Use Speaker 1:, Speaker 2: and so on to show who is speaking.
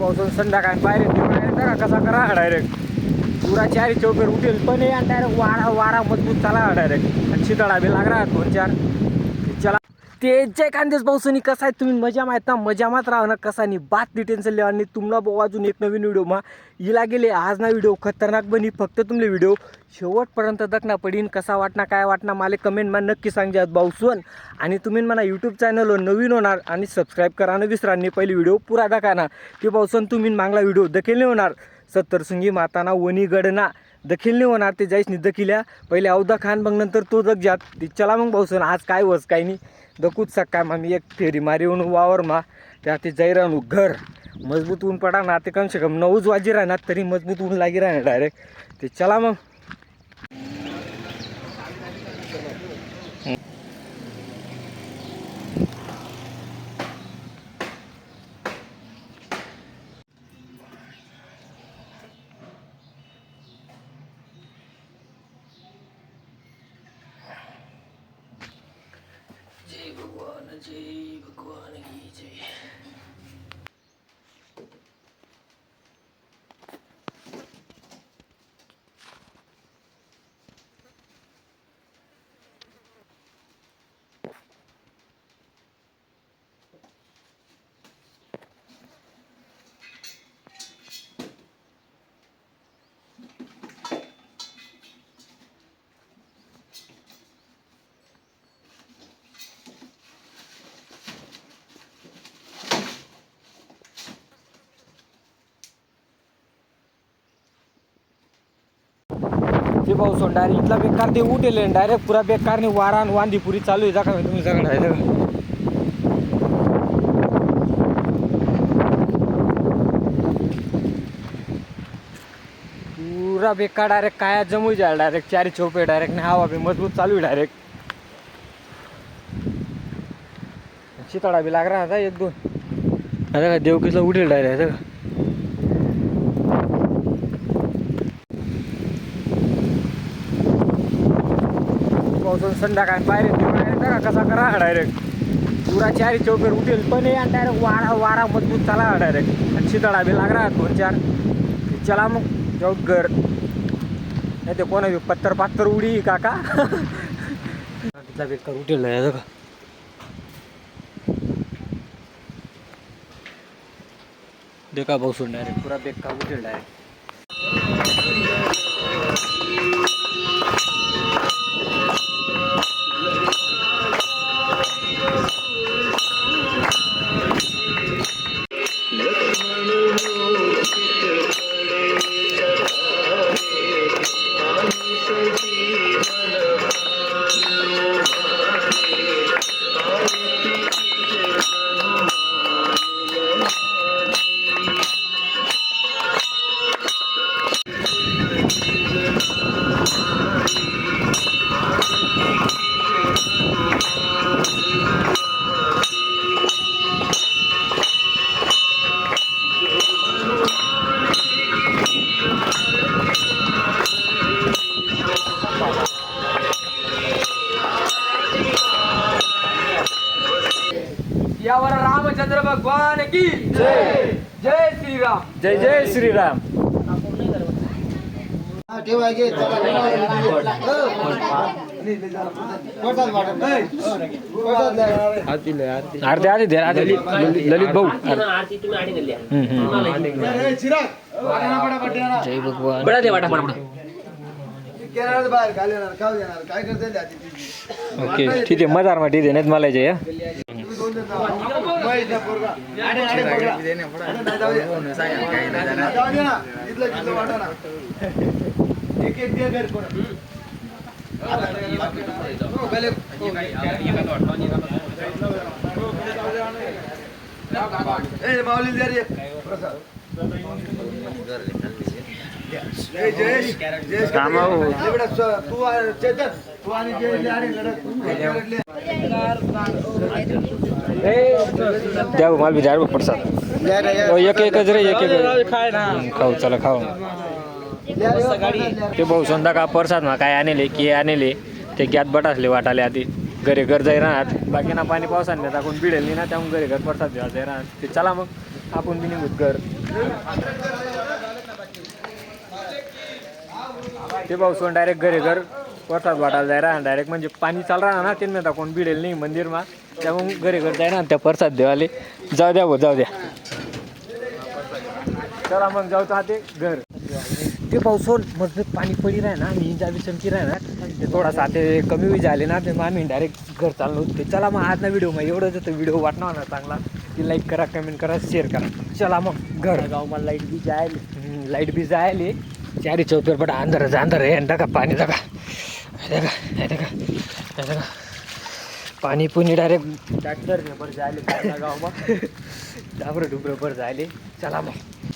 Speaker 1: पावसाळून संध्याकाळी बाहेर कसा करा डायरेक्ट पुरा 4 चौकर उठेल पण आणि डायरेक्ट वारा मजबूत चाला डायरेक्ट आणि शीतळा बी लागला 2-4 चला ते जय कांदेच पावसानी कसा आहे तुम्ही मजा माहित ना मजा मात राहा ना कसा नाही बात नाही टेन्शन लिहा आणि तुम्हाला अजून एक नवीन व्हिडिओ मा इला गेले आज ना व्हिडिओ खतरनाक बनी फक्त तुमले व्हिडिओ शेवटपर्यंत दखना पडीन कसा वाटना काय वाटना मला कमेंटमा नक्की सांगजात भाऊसवन आणि तुम्ही म्हणा यूट्यूब चॅनलवर नवीन होणार आणि सबस्क्राईब करा न विसरा नाही पहिली व्हिडिओ पुरा दाखवा ते भाऊसवन तुम्ही मागला व्हिडिओ दखील नाही होणार 70 सुंगी माताना वनी गडना दखील नाही होणार ते जाईस नाही दखिल्या पहिले अवधा खान मग नंतर तो दख जात ती चला मग भाऊसवन आज काय वस काय नाही दकूच सकाळ मग मी एक फेरी मारी येऊन वावर मा त्या ते जाई राहू घर मजबूत ऊन पडा ना ते कम से कम 9 वाजी राहणार तरी मजबूत ऊन लागी राहणार डायरेक्ट ते चला मग जय भगवान की जय ते पाऊस डायरेक्ट इथला बेकार ते उठेल डायरेक्ट पुरा बेकारने वारा आणि वांदी पुरी चालू आहे का तुम्ही सगळं आहे पुरा बेकार डायरेक्ट काय जमू जाईल डायरेक्ट 4 चौपे डायरेक्ट नाही हवा बी मजबूत चालू आहे डायरेक्ट शिताळा बी लाग रहा था 1-2 आता देवकीला उठेल डायरेक्ट पावसाळून संध्याकाळी बाहेर कसा करा डायरेक्ट पुरा 4 चौकर उठेल पण आणि डायरेक्ट वारा मजबूत चाला डायरेक्ट आणि शीतळा बी लागला 2-4 चला मग जाऊ घर नाही ते कोणा पत्तर उडी काका तिथला बेकार उठेल का देखा पावसाळून डायरेक्ट पुरा बेकार उठेल डायरेक्ट यावर रामचंद्र भगवान की जय जय श्रीराम जय जय श्रीराम आरती ललित भाऊ जय भगवान बडा दे वाटा ओके ठीक आहे मजार मा ठीक आहे नाही मला जे द्या मला बी द्या प्रसाद एक एकच रे एक खाऊ चला खाऊ ते भाऊ संध्याकाळ प्रसाद मा काय आणले की आणले ते गॅत बटासले वाटाले आधी घरी घर जाई राहत बाकी ना पाणी पावसाने टाकून बिडेल नाही ना त्यामुळे घरी घर प्रसाद जाई राहत ते चला मग आपण बी निघूत घर ते पावसून डायरेक्ट घरी घर प्रसाद वाटायला जाय राहा डायरेक्ट म्हणजे पाणी चाल राहा ना त्यांना कोण भिडेल नाही मंदिरमा त्यामुळे घरी घर जाय ना त्या प्रसाद देवाले जाऊ द्या भाऊ जाऊ द्या चला मग जाऊ तर ते घर ते पावसून मजबूत पाणी पडी राह ना मी ज्या चमकी राह ना ते थोडासा ते कमी वेळ झाले ना ते मग आम्ही डायरेक्ट घर चाललो होते चला मग आज ना व्हिडिओ मग एवढंच होतं व्हिडिओ वाटणार ना चांगला की लाईक करा कमेंट करा शेअर करा चला मग घर गाव मला लाईट बी जायले चारी चौपर पट अंदर है का पाणी का पाणी पुणी डायरेक्ट ट्रॅक्टर पर जायले गाव मग डाबर डुबर पर जायले चला मग